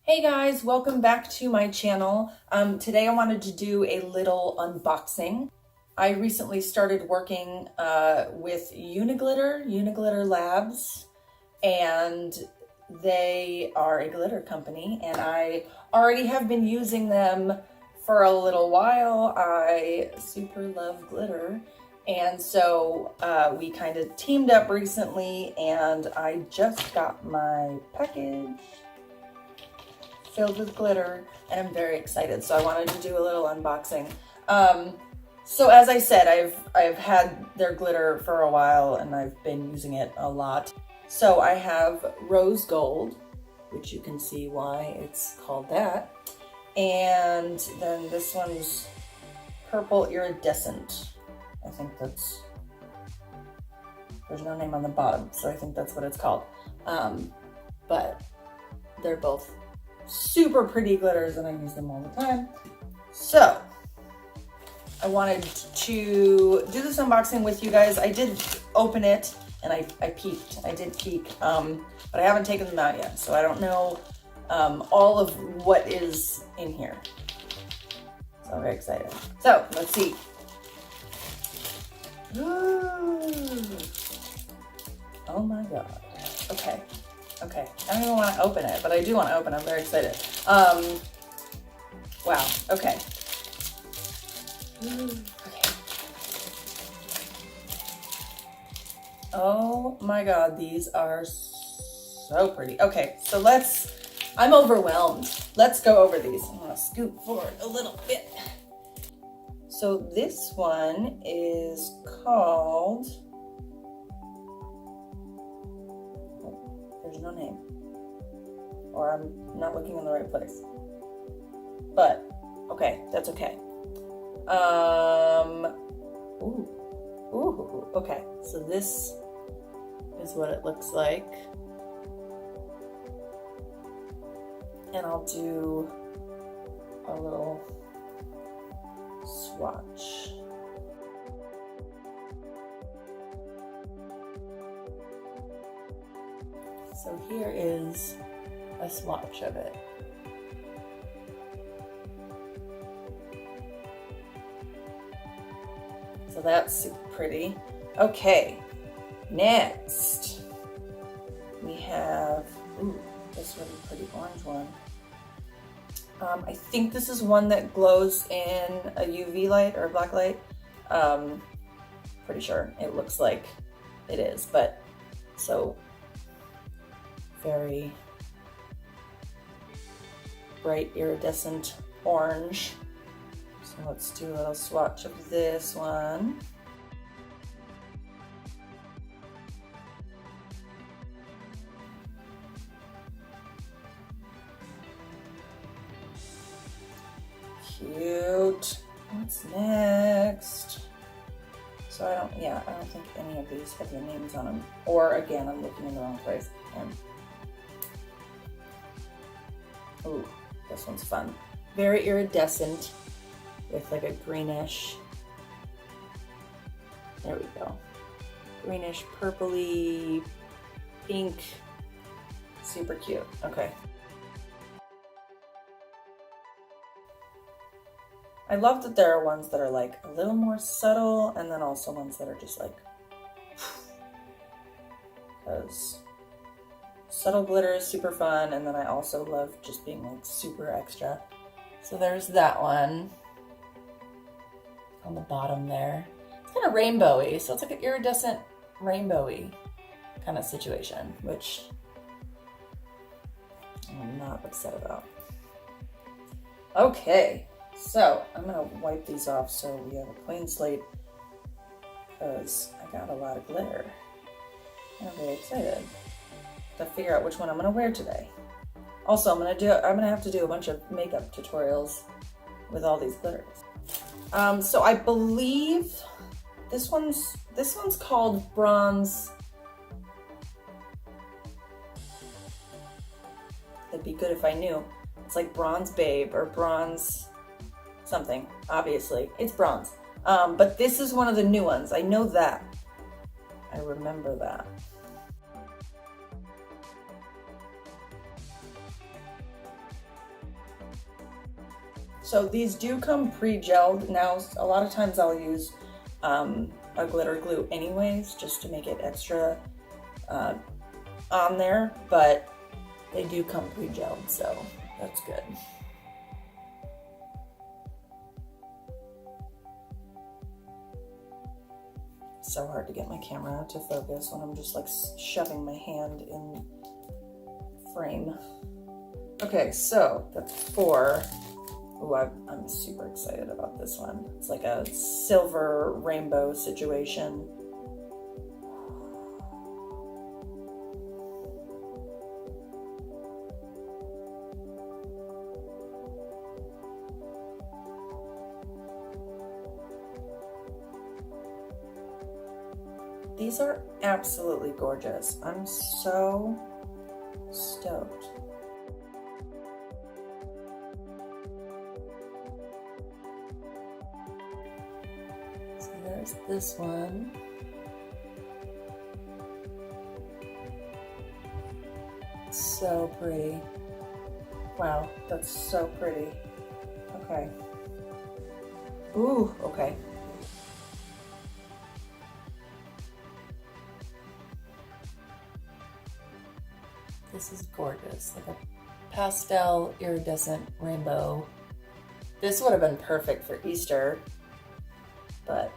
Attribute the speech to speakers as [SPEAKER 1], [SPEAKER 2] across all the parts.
[SPEAKER 1] Hey guys, welcome back to my channel. Today I wanted to do a little unboxing. I recently started working with Uniglitter Labs, and they are a glitter company, and I already have been using them for a little while. I super love glitter, and so we kind of teamed up recently, and I just got my package filled with glitter, and I'm very excited. So I wanted to do a little unboxing. So as I said, I've had their glitter for a while and I've been using it a lot. So I have rose gold, which you can see why it's called that. And then this one's purple iridescent. I think there's no name on the bottom, so I think that's what it's called. But they're both super pretty glitters and I use them all the time. So I wanted to do this unboxing with you guys. I did open it and I peeked. I did peek, but I haven't taken them out yet. So I don't know all of what is in here. So I'm very excited. So let's see. Ooh. Oh my God. Okay. Okay, I don't even want to open it, but I do want to open it. I'm very excited. Wow, okay. Okay. Oh my God, these are so pretty. Okay, so I'm overwhelmed. Let's go over these. I'm gonna scoot forward a little bit. So this one is called, there's no name, or I'm not looking in the right place, but okay, that's okay. Okay, so this is what it looks like, and I'll do a little swatch. So here is a swatch of it. So that's super pretty. Okay, next we have this really pretty orange one. I think this is one that glows in a UV light or a black light. Pretty sure it looks like it is, but so very bright iridescent orange. So let's do a little swatch of this one. Cute. What's next? So I don't think any of these have the names on them. Or again, I'm looking in the wrong place. Ooh, this one's fun. Very iridescent with like a greenish, there we go. Greenish, purpley, pink, super cute. Okay. I love that there are ones that are like a little more subtle and then also ones that are just like, because subtle glitter is super fun, and then I also love just being like super extra. So there's that one on the bottom there. It's kind of rainbowy, so it's like an iridescent rainbowy kind of situation, which I'm not upset about. Okay, so I'm gonna wipe these off so we have a clean slate because I got a lot of glitter. I'm very excited to figure out which one I'm gonna wear today. Also, I'm gonna have to do a bunch of makeup tutorials with all these glitters. So I believe this one's called Bronze. That'd be good if I knew. It's like Bronze Babe or Bronze something. Obviously, it's bronze. But this is one of the new ones. I know that. I remember that. So these do come pre-gelled. Now, a lot of times I'll use a glitter glue anyways, just to make it extra on there, but they do come pre-gelled, so that's good. So hard to get my camera to focus when I'm just like shoving my hand in frame. Okay, so that's 4. Ooh, I'm super excited about this one. It's like a silver rainbow situation. These are absolutely gorgeous. I'm so stoked. So there's this one. So pretty. Wow, that's so pretty. Okay. Ooh, okay. This is gorgeous, like a pastel iridescent rainbow. This would have been perfect for Easter, but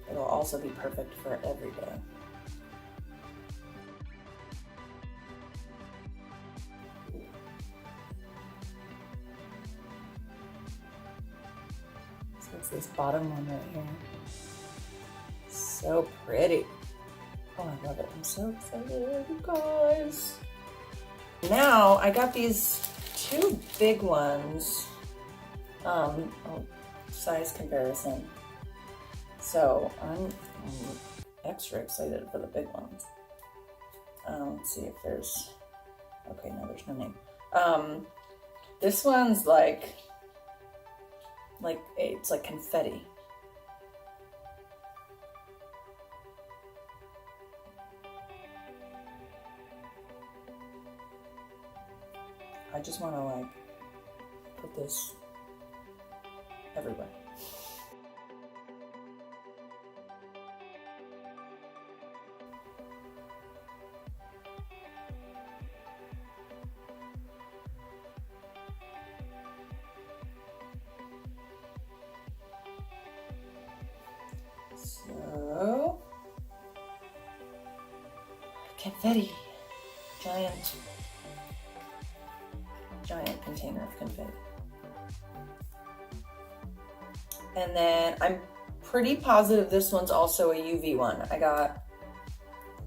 [SPEAKER 1] it'll also be perfect for every day. So it's this bottom one right here. So pretty. Oh, I love it. I'm so excited, you guys. Now, I got these 2 big ones. Size comparison. So, I'm extra excited for the big ones. Let's see if there's... Okay, no, there's no name. This one's like it's like confetti. I just want to like put this everywhere. So, confetti, giant container of confetti. And then I'm pretty positive this one's also a UV one. I got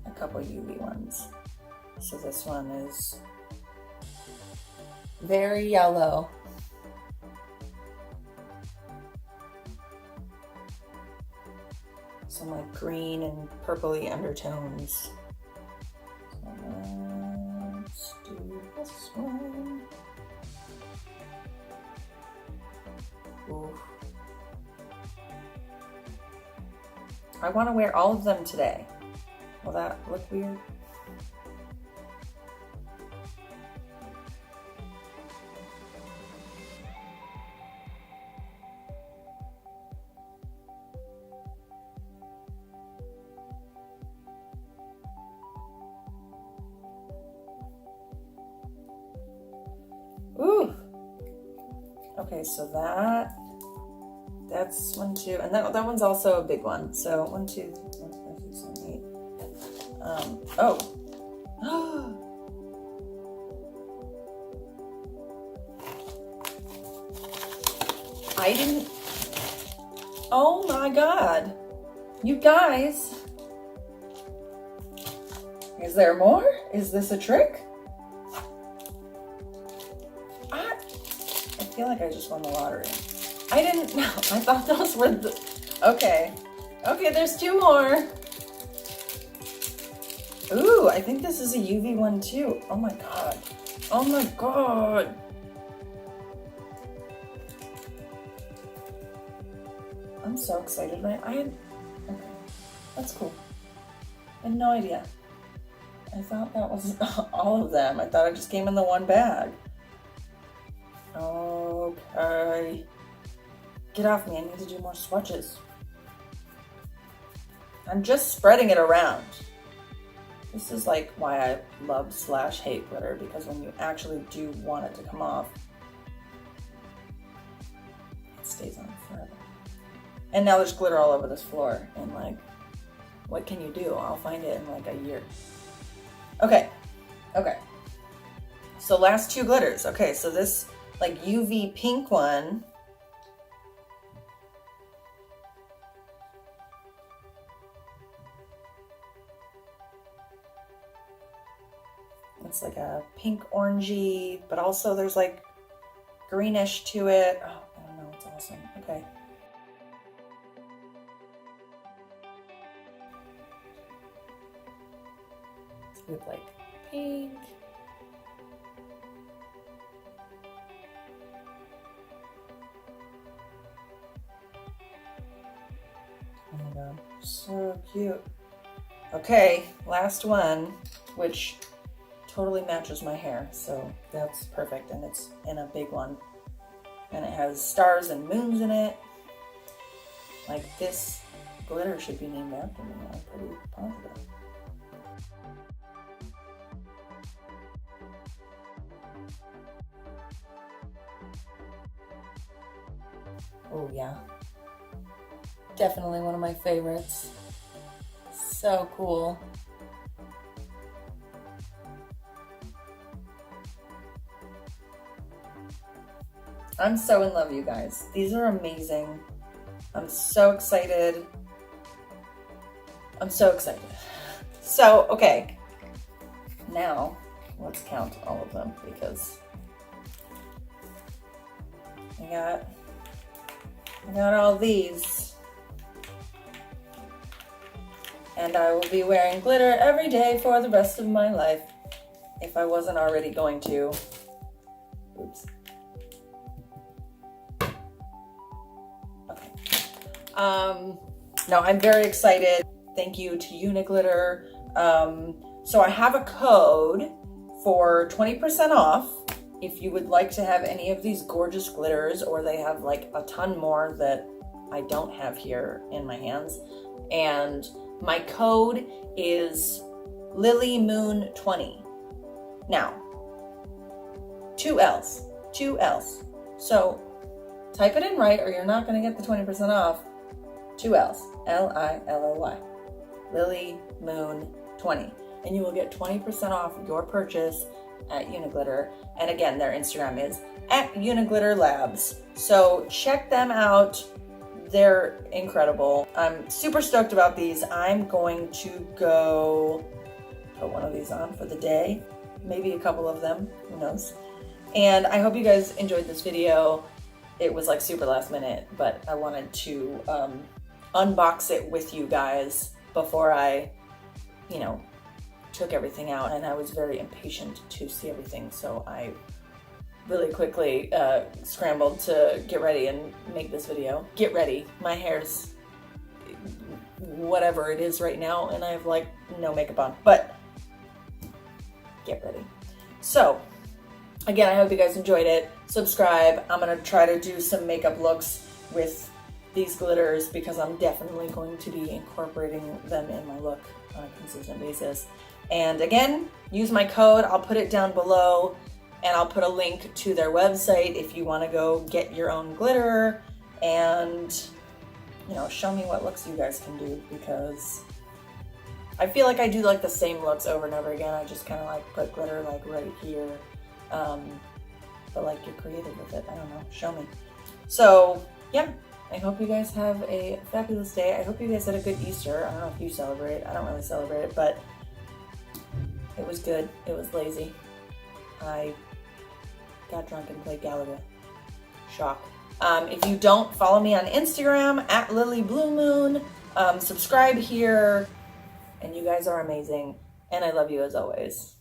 [SPEAKER 1] a couple UV ones. So this one is very yellow. Some like green and purpley undertones. So let's do this one. Ooh. I want to wear all of them today. Will that look weird? Ooh. Okay, so that's 1, 2, and that one's also a big one. So 1, 2, 3, 4, 5, 6, 7, 8. Oh. I didn't. Oh my God. You guys. Is there more? Is this a trick? I feel like I just won the lottery. I didn't know. I thought those were the... Okay. Okay, there's 2 more. Ooh, I think this is a UV one too. Oh my God. Oh my God. I'm so excited, right? Okay. That's cool. I had no idea. I thought that was all of them. I thought it just came in the one bag. Okay. Get off me, I need to do more swatches. I'm just spreading it around. This is like why I love / hate glitter, because when you actually do want it to come off, it stays on forever. And now there's glitter all over this floor, and like, what can you do? I'll find it in like a year. Okay, okay. So last 2 glitters. Okay, so this like UV pink one, it's like a pink orangey, but also there's like greenish to it. Oh, I don't know, it's awesome. Okay. With like pink. Oh my god, so cute. Okay, last one, which totally matches my hair, so that's perfect, and it's in a big one. And it has stars and moons in it. Like, this glitter should be named after me, I'm pretty positive. Oh yeah, definitely one of my favorites. So cool. I'm so in love, you guys. These are amazing. I'm so excited. I'm so excited. So, okay. Now, let's count all of them, because I got all these. And I will be wearing glitter every day for the rest of my life, if I wasn't already going to. Oops. Okay. No, I'm very excited. Thank you to Uniglitter. So I have a code for 20% off if you would like to have any of these gorgeous glitters, or they have like a ton more that I don't have here in my hands. And my code is Lilly Moon 20. Now, 2 L's. So type it in right, or you're not going to get the 20% off. 2 L's. Lilly. Lilly Moon 20. And you will get 20% off your purchase at Uniglitter. And again, their Instagram is @Uniglitter Labs. So check them out. They're incredible. I'm super stoked about these. I'm going to go put one of these on for the day. Maybe a couple of them, who knows. And I hope you guys enjoyed this video. It was like super last minute, but I wanted to unbox it with you guys before I, took everything out. And I was very impatient to see everything, so I really quickly scrambled to get ready and make this video. Get ready. My hair's whatever it is right now, and I have like no makeup on, but get ready. So again, I hope you guys enjoyed it. Subscribe. I'm gonna try to do some makeup looks with these glitters, because I'm definitely going to be incorporating them in my look on a consistent basis. And again, use my code. I'll put it down below, and I'll put a link to their website if you want to go get your own glitter and, show me what looks you guys can do, because I feel like I do like the same looks over and over again. I just kind of like put glitter like right here. But like, you're creative with it. I don't know. Show me. So yeah, I hope you guys have a fabulous day. I hope you guys had a good Easter. I don't know if you celebrate. I don't really celebrate it, but it was good. It was lazy. I got drunk and played Galaga. Shock. If you don't follow me on Instagram, @LillyBlueMoon, subscribe here, and you guys are amazing, and I love you as always.